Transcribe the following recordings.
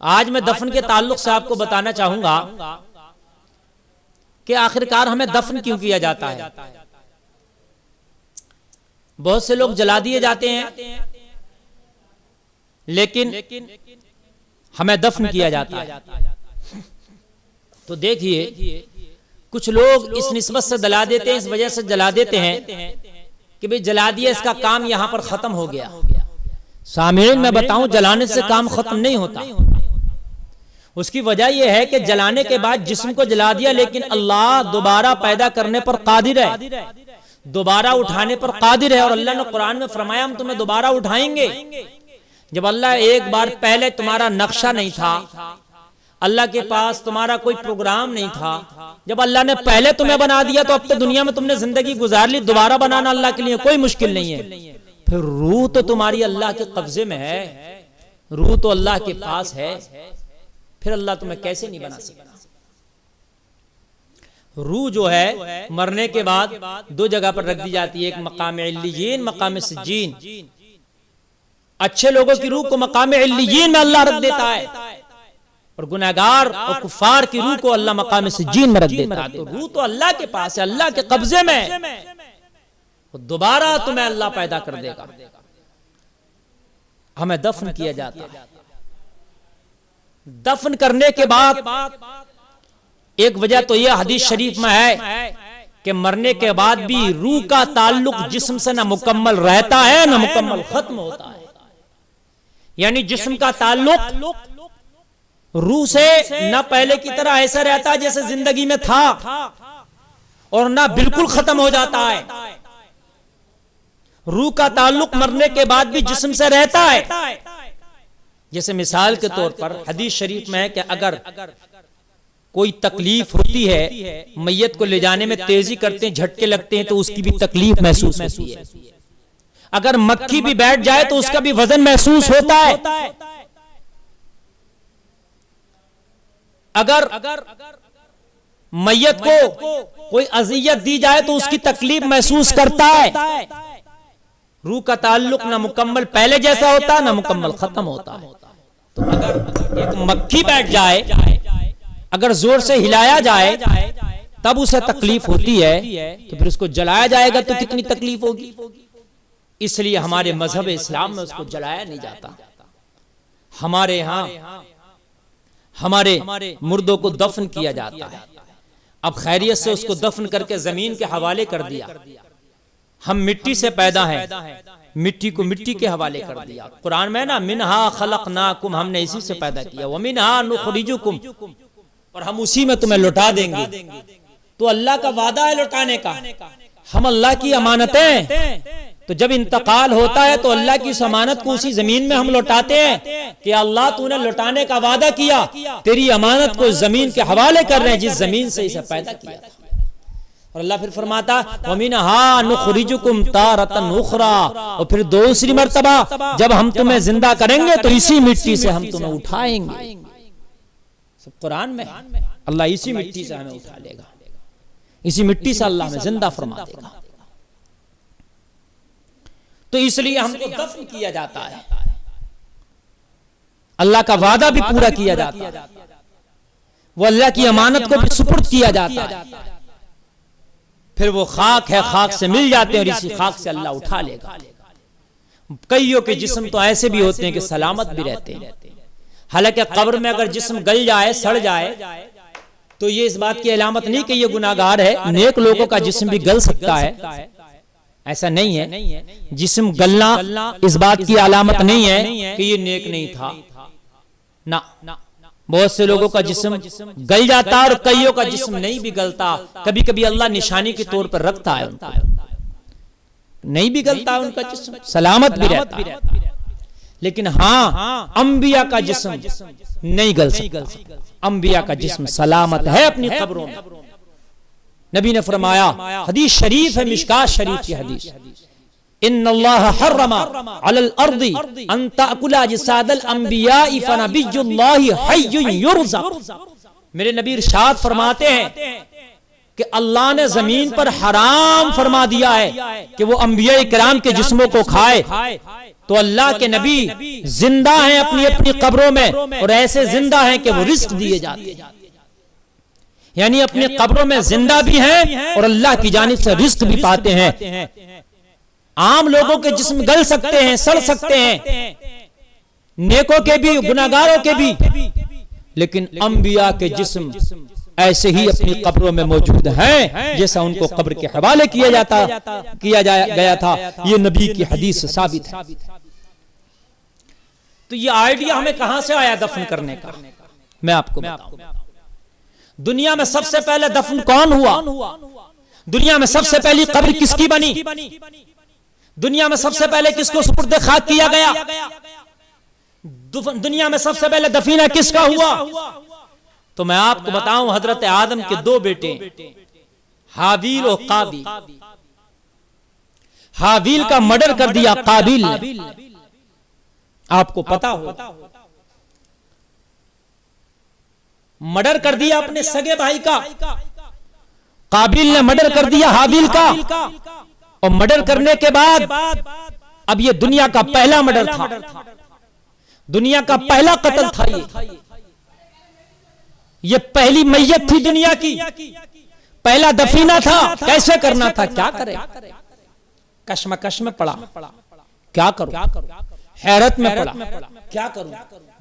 आज मैं दफन के ताल्लुक से आपको बताना चाहूंगा कि आखिरकार हमें दफन क्यों किया जाता है। बहुत से लोग जला दिए जाते हैं, लेकिन हमें दफन किया जाता है। तो देखिए, कुछ लोग इस निस्बत से जला देते हैं, इस वजह से जला देते हैं कि भाई जला दिया, इसका काम यहां पर खत्म हो गया। सामीन मैं बताऊं, जलाने से काम खत्म नहीं होता। उसकी वजह यह है कि जलाने के बाद जिस्म को जला दिया, लेकिन अल्लाह दोबारा पैदा करने पर कादिर है, दोबारा उठाने पर कादिर है। और अल्लाह ने कुरान में फरमाया हम तुम्हें दोबारा उठाएंगे। जब अल्लाह एक बार पहले तुम्हारा नक्शा नहीं था, अल्लाह के पास तुम्हारा कोई प्रोग्राम नहीं था, जब अल्लाह ने पहले तुम्हें बना दिया तो अब तो दुनिया में तुमने जिंदगी गुजार ली। दोबारा बनाना अल्लाह के लिए कोई मुश्किल नहीं है। फिर रूह तो तुम्हारी अल्लाह के कब्जे में है, रूह तो अल्लाह के पास है, फिर अल्लाह तुम्हें कैसे नहीं बना सकता। रूह जो है मरने के बाद दो जगह पर रख दी जाती है, एक मकाम इल्लियीन, मकाम सिज्जीन। अच्छे लोगों की रूह को मकाम इल्लियीन में अल्लाह रख देता है, और गुनहगार और कुफार की रूह को अल्लाह मकाम सिज्जीन में रख देता है। तो रूह तो अल्लाह के पास है, अल्लाह के कब्जे में, दोबारा तुम्हें अल्लाह पैदा कर देगा। हमें दफन किया जाता है। दफन करने के बाद एक वजह तो यह हदीस शरीफ में है कि मरने के बाद भी रूह का ताल्लुक जिस्म से ना मुकम्मल रहता है ना मुकम्मल खत्म होता है। यानी जिस्म का ताल्लुक रूह से ना पहले की तरह ऐसा रहता है जैसे जिंदगी में था, और ना बिल्कुल खत्म हो जाता है। रूह का ताल्लुक मरने के बाद भी जिस्म से रहता है। जैसे मिसाल के तौर पर हदीस शरीफ में है कि अगर कोई तकलीफ होती है, मैयत को ले जाने में तेजी करते हैं, झटके लगते हैं, तो उसकी भी तकलीफ महसूस होती है। अगर मक्खी भी बैठ जाए तो उसका भी वजन महसूस होता है। अगर मैयत को कोई अजियत दी जाए तो उसकी तकलीफ महसूस करता है। रूह का ताल्लुक ना मुकम्मल पहले जैसा होता है ना मुकम्मल खत्म होता है। तो अगर एक मक्खी बैठ जाए, अगर जोर से हिलाया जाए तब उसे तकलीफ होती है, तो फिर उसको जलाया जाएगा तो कितनी तकलीफ होगी। इसलिए हमारे मजहब इस्लाम में उसको जलाया नहीं जाता। हमारे यहाँ हमारे मुर्दों को दफन किया जाता है। अब खैरियत से उसको दफन करके जमीन के हवाले कर दिया। हम मिट्टी से पैदा हैं, मिट्टी को मिट्टी के हवाले कर दिया। कुरान में ना मिनहा खलकनाकुम, हमने इसी से पैदा किया, व मिनहा नुखरिजुकुम, और हम उसी में तुम्हें लौटा देंगे। तो अल्लाह का वादा है लौटाने का। हम अल्लाह की अमानतें, तो जब इंतकाल होता है तो अल्लाह की उस अमानत को उसी जमीन में हम लौटाते हैं कि अल्लाह तूने लौटाने का वादा किया, तेरी अमानत को जमीन के हवाले कर रहे हैं जिस जमीन से इसे पैदा किया था। और अल्लाह फिर फरमाता वमिनहा नुखरिजुकुम तारतन उखरा, और फिर दूसरी मर्तबा जब हम तुम्हें जिंदा करेंगे तो इसी मिट्टी से हम तुम्हें उठाएंगे। सब कुरान में अल्लाह इसी मिट्टी से हमें उठा लेगा, इसी मिट्टी से अल्लाह हमें जिंदा फरमा देगा। तो इसलिए हमको दफन किया जाता है। अल्लाह का वादा भी पूरा किया जाता है, वो अल्लाह की अमानत को भी सुपुर्द किया जाता है। फिर वो खाक है, खाक से मिल जाते हैं और इसी खाक से अल्लाह उठा लेगा। कईयों के जिस्म तो ऐसे भी होते हैं कि सलामत भी रहते हैं। हालांकि कब्र में अगर जिस्म गल जाए, सड़ जाए, तो ये इस बात की अलामत नहीं कि ये गुनाहगार है। नेक लोगों का जिस्म भी गल सकता है, ऐसा नहीं है। जिस्म गलना इस बात की अलामत नहीं है कि ये नेक नहीं था ना। बहुत से लोगों का जिस्म गल जाता है और कईयों का जिस्म नहीं भी गलता। कभी कभी अल्लाह निशानी के तौर पर रखता है उनको, नहीं भी गलता है उनका जिस्म, सलामत भी रहता है। लेकिन हाँ, अंबिया का जिस्म नहीं गल सकता। अंबिया का जिस्म सलामत है अपनी कब्रों में। नबी ने फरमाया, हदीस शरीफ है, मिशकात शरीफ की हदीस, इन्नल्लाह हर्रमा अलल अर्दी अन ताकुला जिसादल अंबियाई फनबियुल्लाहि हय्युन युरज़क़। मेरे नबी इरशाद फरमाते हैं कि अल्लाह ने जमीन पर हराम फरमा दिया है कि वो अंबिया इकराम के जिस्मों को खाए, तो अल्लाह के नबी जिंदा हैं अपनी अपनी कब्रों में, और ऐसे जिंदा हैं कि वो रिस्क दिए जाते हैं, यानी अपनी कब्रों में जिंदा भी हैं और अल्लाह की जानिब से रिस्क भी पाते हैं। आम लोगों के जिस्म गल सकते हैं, सड़ सकते हैं, नेकों के भी गुनाहगारों के भी, लेकिन अंबिया के जिस्म ऐसे ही अपनी कब्रों में मौजूद हैं जैसा उनको कब्र के हवाले किया गया था। ये नबी की हदीस से साबित है। तो ये आइडिया हमें कहां से आया दफन करने का? मैं आपको बताऊं। दुनिया में सबसे पहले दफन कौन हुआ? दुनिया में सबसे पहली कब्र किसकी बनी? दुनिया में सबसे पहले किसको सुपुर्द खाक किया गया? दुनिया में सबसे पहले दफीना किसका हुआ? तो मैं आपको बताऊं, हजरत आदम के दो बेटे हाबील और काबिल। हाबील का मर्डर कर दिया काबिल ने, आपको पता हो, मर्डर कर दिया अपने सगे भाई का। काबिल ने मर्डर कर दिया हाबील का, और मर्डर करने के बाद अब ये दुनिया का पहला मर्डर था, दुनिया का पहला कत्ल था। ये पहली मैयत थी दुनिया की, पहला दफीना था। कैसे करना था, क्या करे? कश्मकश में पड़ा, क्या करूं? हैरत में पड़ा, क्या करूं?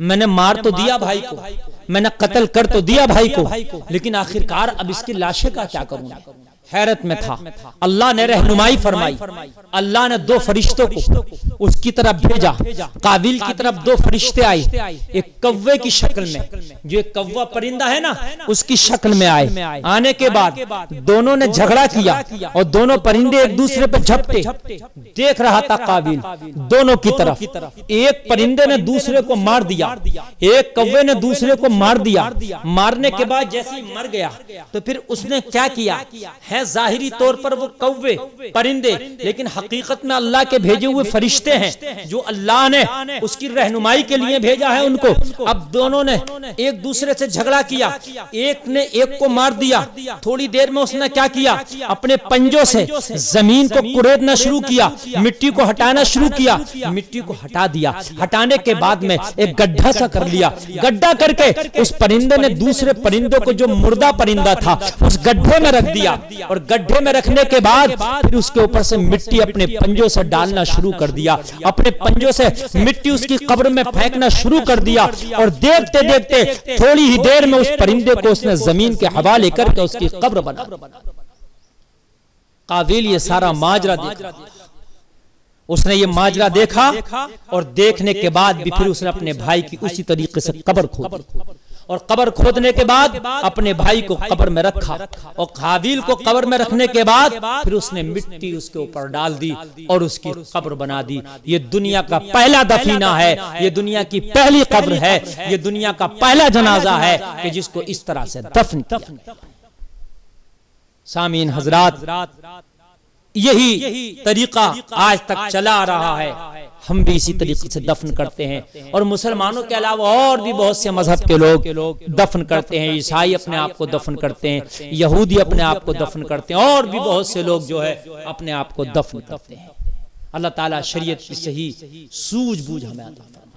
मैंने मार तो दिया भाई को, मैंने कत्ल कर तो दिया भाई को, लेकिन आखिरकार अब इसकी लाशें का क्या करूं? हैरत में था। अल्लाह ने रहनुमाई फरमाई, अल्लाह ने दो फरिश्तों को उसकी तरफ भेजा। काबिल की तरफ दो फरिश्ते आए, एक कव्वे की शक्ल में, जो एक कव्वा परिंदा है ना, उसकी शक्ल में आए। आने के बाद दोनों ने झगड़ा किया और दोनों परिंदे एक दूसरे पर झपटे। देख रहा था काबिल दोनों की तरफ। एक परिंदे ने दूसरे को मार दिया, एक कव्वे ने दूसरे को मार दिया। मारने के बाद जैसे ही मर गया तो फिर उसने क्या किया है, जाहिरी तौर पर वो कव्वे परिंदे, लेकिन हकीकत में अल्लाह के भेजे हुए फरिश्ते हैं जो अल्लाह ने उसकी रहनुमाई के लिए भेजा है उनको। अब दोनों ने एक दूसरे से झगड़ा किया, एक ने एक को मार दिया। थोड़ी देर में उसने क्या किया, अपने पंजों से जमीन को कुरेदना शुरू किया, मिट्टी को हटाना शुरू किया। मिट्टी को हटा दिया, हटाने के बाद में एक गड्ढा सा कर लिया। गड्ढा करके उस परिंदे ने दूसरे परिंदों को, जो मुर्दा परिंदा था, उस गड्ढे में रख दिया। और गड्ढे में रखने के बाद फिर उसके ऊपर से मिट्टी अपने पंजों से डालना शुरू कर दिया, अपने पंजों से मिट्टी उसकी कब्र में फेंकना शुरू कर दिया। और देखते देखते थोड़ी ही देर में उस परिंदे को उसने जमीन के हवाले करके उसकी कब्र बना। काबिल ये सारा माजरा देखा, उसने ये माजरा देखा, और देखने के बाद भी फिर उसने अपने भाई की उसी तरीके से कब्र खोदी। और कब्र खोदने के बाद अपने भाई को कब्र में रखा, और काबिल को कब्र में रखने के बाद फिर उसने मिट्टी उसके ऊपर डाल दी और उसकी कब्र बना दी। ये दुनिया का पहला दफीना है, ये दुनिया की पहली कब्र है, ये दुनिया का पहला जनाजा है कि जिसको इस तरह से दफन किया। सामीन हजरात, यही तरीका आज तक चला आ रहा है। हम भी इसी तरीके से दफन करते हैं, और मुसलमानों के अलावा और भी बहुत से मजहब के लोग दफन करते हैं। ईसाई अपने आप को दफन करते हैं, यहूदी अपने आप को दफन करते हैं, और भी बहुत से लोग जो है अपने आप को दफन करते हैं। अल्लाह ताला शरीयत की सही सूझबूझ हमें अता फरमाए।